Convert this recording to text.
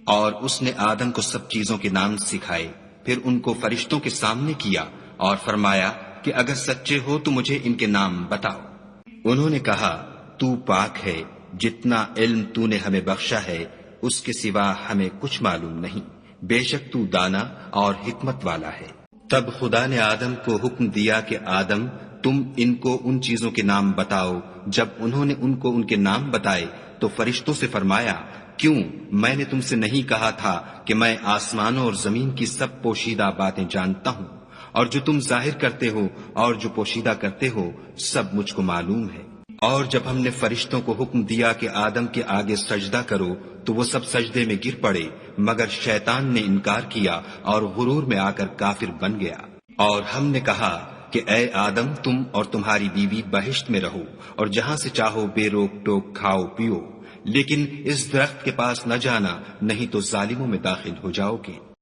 اور اس نے آدم کو سب چیزوں کے نام سکھائے، پھر ان کو فرشتوں کے سامنے کیا اور فرمایا کہ اگر سچے ہو تو مجھے ان کے نام بتاؤ۔ انہوں نے کہا تو پاک ہے، جتنا علم تو نے ہمیں بخشا ہے اس کے سوا ہمیں کچھ معلوم نہیں، بے شک تو دانا اور حکمت والا ہے۔ تب خدا نے آدم کو حکم دیا کہ آدم تم ان کو ان چیزوں کے نام بتاؤ۔ جب انہوں نے ان کو ان کے نام بتائے تو فرشتوں سے فرمایا کیوں میں نے تم سے نہیں کہا تھا کہ میں آسمانوں اور زمین کی سب پوشیدہ باتیں جانتا ہوں، اور جو تم ظاہر کرتے ہو اور جو پوشیدہ کرتے ہو سب مجھ کو معلوم ہے۔ اور جب ہم نے فرشتوں کو حکم دیا کہ آدم کے آگے سجدہ کرو تو وہ سب سجدے میں گر پڑے مگر شیطان نے انکار کیا اور غرور میں آ کر کافر بن گیا۔ اور ہم نے کہا کہ اے آدم تم اور تمہاری بیوی بہشت میں رہو اور جہاں سے چاہو بے روک ٹوک کھاؤ پیو، لیکن اس درخت کے پاس نہ جانا نہیں تو ظالموں میں داخل ہو جاؤ گے۔